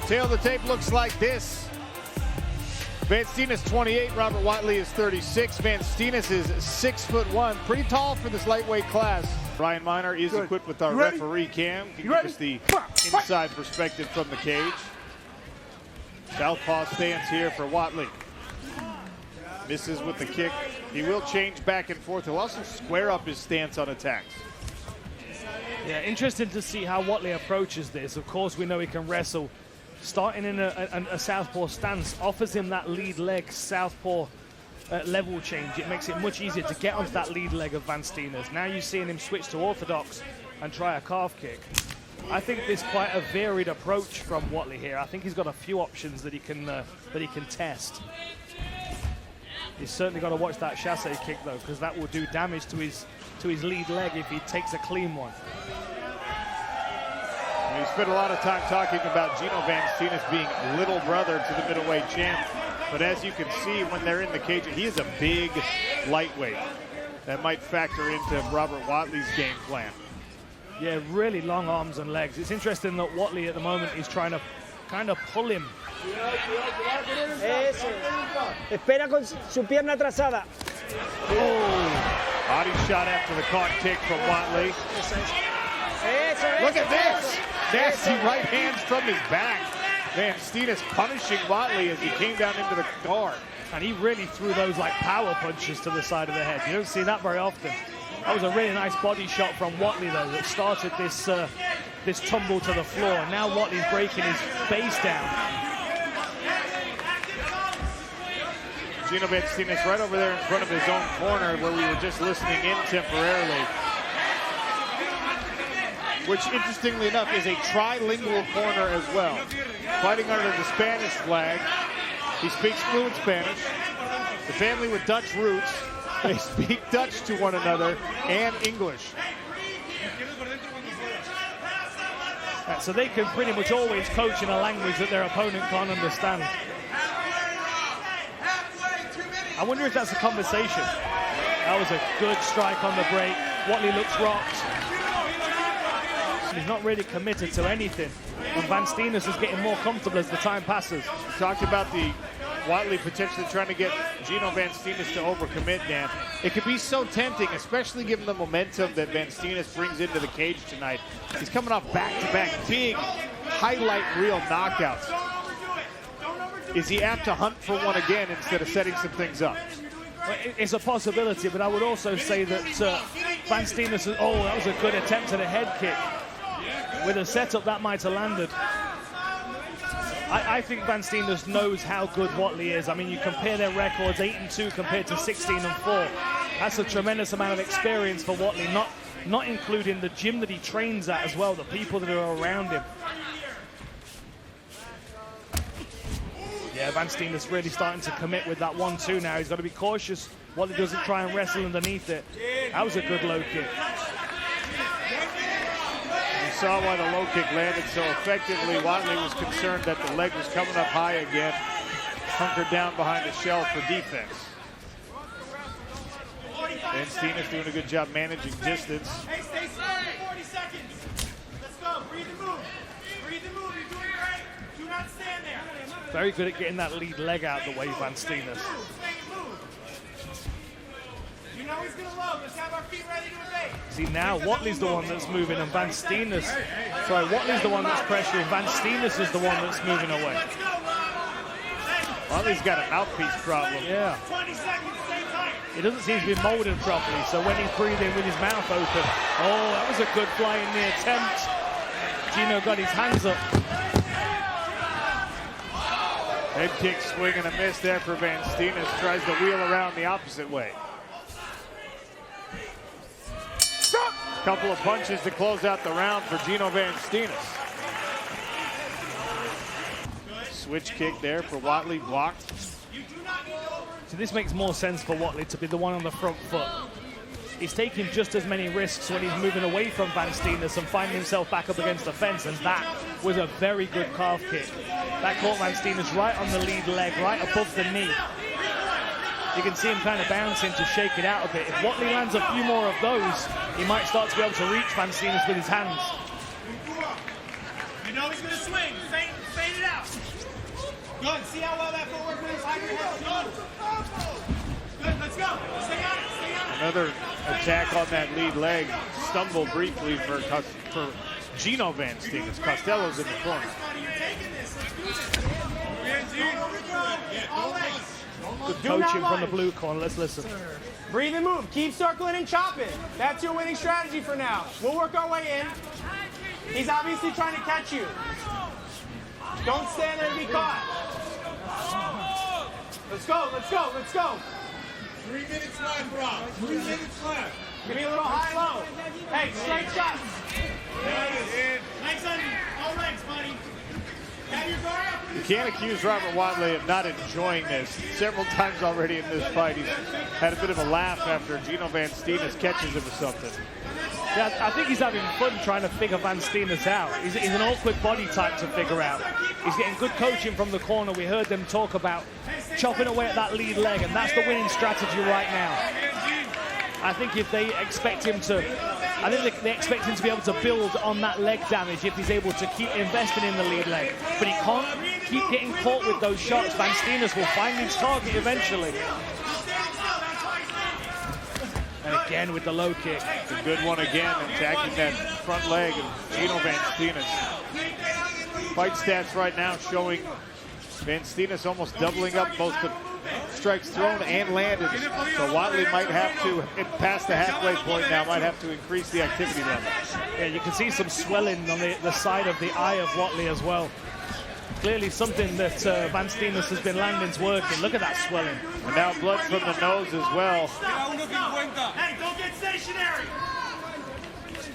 Tail of the tape looks like this. Van Steenis 28, Robert Watley is 36. Van Steenis is 6'1", pretty tall for this lightweight class. Ryan Miner is equipped with our referee cam. He gives us the inside perspective from the cage. Southpaw stance here for Watley. Misses with the kick. He will change back and forth. He'll also square up his stance on attacks. Yeah, interesting to see how Watley approaches this. Of course, we know he can wrestle. Starting in a southpaw stance offers him that lead leg southpaw level change. It makes it much easier to get onto that lead leg of Van Steenis. Now you're seeing him switch to orthodox and try a calf kick. I think there's quite a varied approach from Watley here. I think he's got a few options that he can test. He's certainly got to watch that chasse kick though, because that will do damage to his lead leg if he takes a clean one. We spent a lot of time talking about Gino van Steenis being little brother to the middleweight champ, but as you can see when they're in the cage, he is a big lightweight. That might factor into Robert Watley's game plan. Yeah, really long arms and legs. It's interesting that Watley at the moment is trying to kind of pull him. Espera con su pierna atrasada. Oh, body shot after the caught kick from Watley. Look at this. Nasty right hands from his back. Van Steenis punishing Watley as he came down into the guard. And he really threw those like power punches to the side of the head. You don't see that very often. That was a really nice body shot from Watley though that started this this tumble to the floor. Now Watley's breaking his base down. Gino van Steenis right over there in front of his own corner where we were just listening in temporarily. Which, interestingly enough, is a trilingual corner as well. Fighting under the Spanish flag. He speaks fluent Spanish. The family with Dutch roots. They speak Dutch to one another and English. So they can pretty much always coach in a language that their opponent can't understand. I wonder if that's a conversation. That was a good strike on the break. Watley looks rocked. He's not really committed to anything. And Van Steenis is getting more comfortable as the time passes. We talked about the Watley potentially trying to get Gino van Steenis to overcommit, Dan. It could be so tempting, especially given the momentum that Van Steenis brings into the cage tonight. He's coming off back-to-back big highlight reel knockouts. Is he apt to hunt for one again instead of setting some things up? Well, it's a possibility, but I would also say that Van Steenis, that was a good attempt at a head kick. With a setup, that might have landed. I think Van Steenis knows how good Watley is. I mean, you compare their records, 8-2 compared to 16-4. That's a tremendous amount of experience for Watley, not including the gym that he trains at as well, the people that are around him. Yeah, Van Steenis really starting to commit with that 1-2 now. He's got to be cautious Watley doesn't try and wrestle underneath it. That was a good low kick. Saw why the low kick landed so effectively. Watley was concerned that the leg was coming up high again. Hunkered down behind the shell for defense. Van Steenis doing a good job managing distance. Hey, stay still. 40 seconds. Let's go. Breathe and move. Breathe and move. You're doing great. Do not stand there. Very good at getting that lead leg out of the way, Van Steenis. You know he's going to load. Let's have our feet ready to evade. See, now Watley's the one that's moving and Watley's the one that's pressuring. Van Steenis is the one that's moving away. Watley's got a mouthpiece problem. Yeah. 20 seconds, stay tight. It doesn't seem to be molded properly, so when he's breathing with his mouth open, that was a good flying knee attempt. Gino got his hands up. Head kick, swing and a miss there for Van Steenis. Tries to wheel around the opposite way. Couple of punches to close out the round for Gino van Steenis. Switch kick there for Watley, blocked. So this makes more sense for Watley to be the one on the front foot. He's taking just as many risks when he's moving away from Van Steenis and finding himself back up against the fence, and that was a very good calf kick. That caught Van Steenis right on the lead leg, right above the knee. You can see him kind of bouncing to shake it out a bit. If Watley lands a few more of those, he might start to be able to reach Van Steenis with his hands. You know he's going to swing. Fade it out. See how well that footwork moves? Hybrid has to move. Good, let's go. Stay on it, stay on it. Another attack on that lead leg. Stumble briefly for Gino van Steenis. Costello's in the corner. You're taking this. Let's do this. All legs. Good Do not coaching from the lunge. blue corner. Let's listen. Breathe and move. Keep circling and chopping. That's your winning strategy for now. We'll work our way in. He's obviously trying to catch you. Don't stand there and be caught. Let's go, let's go, let's go. 3 minutes left, Rob. 3 minutes left. Give me a little high-low. Hey, straight shots. Legs under. All legs, buddy. Have your guard up. You can't accuse Robert Watley of not enjoying this. Several times already in this fight, he's had a bit of a laugh after Gino van Steenis catches him or something. Yeah, I think he's having fun trying to figure Van Steenis out. He's an awkward body type to figure out. He's getting good coaching from the corner. We heard them talk about chopping away at that lead leg, and that's the winning strategy right now. I think if they expect him to, they expect him to be able to build on that leg damage if he's able to keep investing in the lead leg. But he can't keep getting caught with those shots. Van Steenis will find his target eventually. And again with the low kick. A good one again, attacking that front leg of Gino van Steenis. Fight stats right now showing Van Steenis almost doubling up both the strikes thrown and landed. So Watley might have to, past the halfway point now, might have to increase the activity level. Yeah, you can see some swelling on the side of the eye of Watley as well. Clearly something that Van Steenis has been landing's working. Look at that swelling. And now blood from the nose as well. Hey, don't get stationary.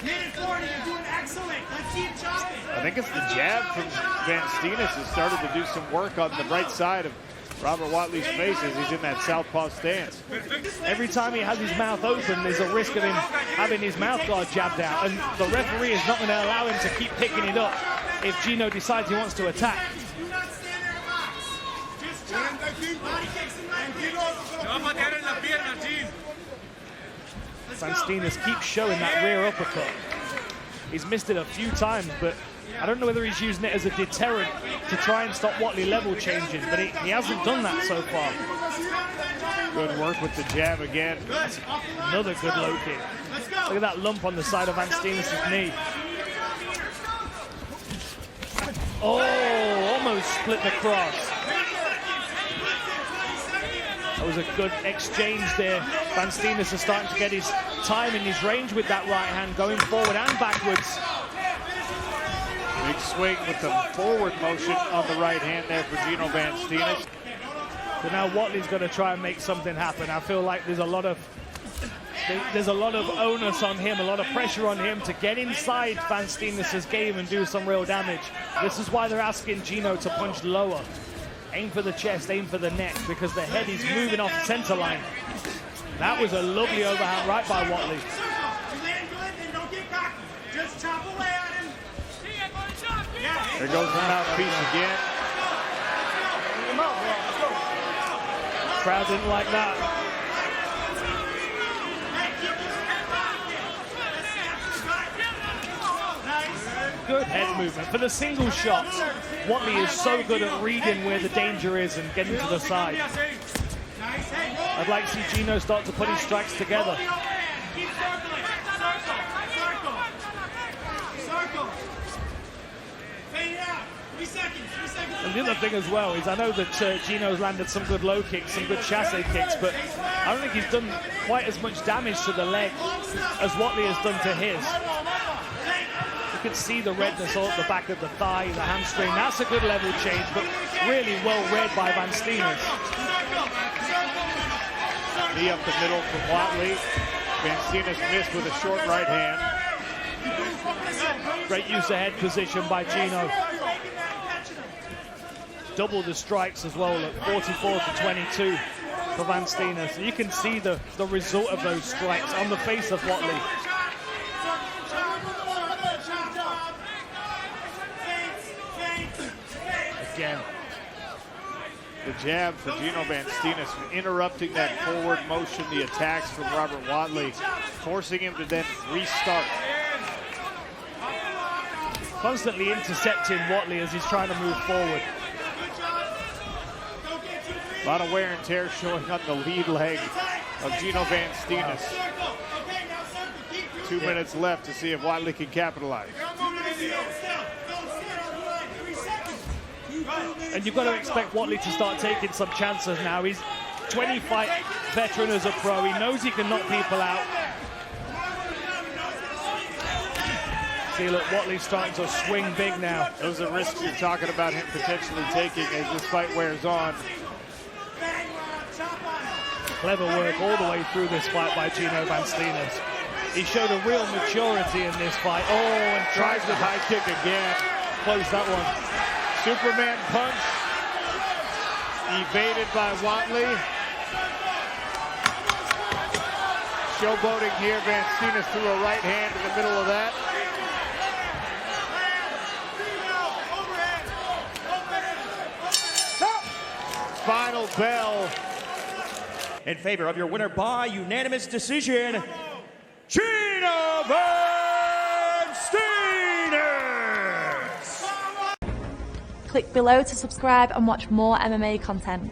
Minute 40, you're doing excellent. Let's keep chopping. I think it's the jab from Van Steenis has started to do some work on the right side of Robert Watley's face as he's in that southpaw stance. Every time he has his mouth open, there's a risk of him having his mouth guard jabbed out. And the referee is not going to allow him to keep picking it up if Gino decides he wants to attack. Do not stand there and box. Just chop. Body kicks and leg kicks. Van Steenis keeps showing that rear uppercut. He's missed it a few times, but I don't know whether he's using it as a deterrent to try and stop Watley level changing, but he hasn't done that so far. Good work with the jab again. Another good low kick. Look at that lump on the side of Van Steenis' knee. Oh, almost split the cross. That was a good exchange there. Van Steenis is starting to get his time in his range with that right hand, going forward and backwards. Big swing with the forward motion on the right hand there for Gino van Steenis. So now Watley's going to try and make something happen. I feel like there's a lot of onus on him, a lot of pressure on him to get inside Van Steenis' game and do some real damage. This is why they're asking Gino to punch lower. Aim for the chest, aim for the neck, because the head is moving off the center line. That was a lovely overhand right by Watley. You land good and don't get cocky. Just chop away at him. There goes the mouthpiece again. Crowd didn't like that. Good head movement. For the single shots, Watley is so good at reading where the danger is and getting to the side. I'd like to see Gino start to put his strikes together. Keep circling. Circle. Fade it out. 3 seconds. And the other thing as well is I know that Gino's landed some good low kicks, some good chasse kicks, but I don't think he's done quite as much damage to the leg as Watley has done to his. You can see the redness all at the back of the thigh, the hamstring. That's a good level change, but really well read by Van Steenis. Knee up the middle from Watley. Van Steenis missed with a short right hand. Great use of head position by Gino. Double the strikes as well at 44 to 22 for Van Steenis. You can see the result of those strikes on the face of Watley. Again. The jab for Gino van Steenis, interrupting that forward motion, the attacks from Robert Watley, forcing him to then restart. Constantly intercepting Watley as he's trying to move forward. A lot of wear and tear showing on the lead leg of Gino van Steenis. 2 minutes left to see if Watley can capitalize. And you've got to expect Watley to start taking some chances now. He's 20-fight veteran as a pro. He knows he can knock people out. See, look, Watley's starting to swing big now. Those are risks you're talking about him potentially taking as this fight wears on. Clever work all the way through this fight by Gino van Steenis. He showed a real maturity in this fight. Oh, and Tries the high kick again. close that one. Superman punch. Evaded by Watley. Showboating here. Van Steenis threw a right hand in the middle of that. Final bell. In favor of your winner by unanimous decision, Gino van Steenis! Click below to subscribe and watch more MMA content.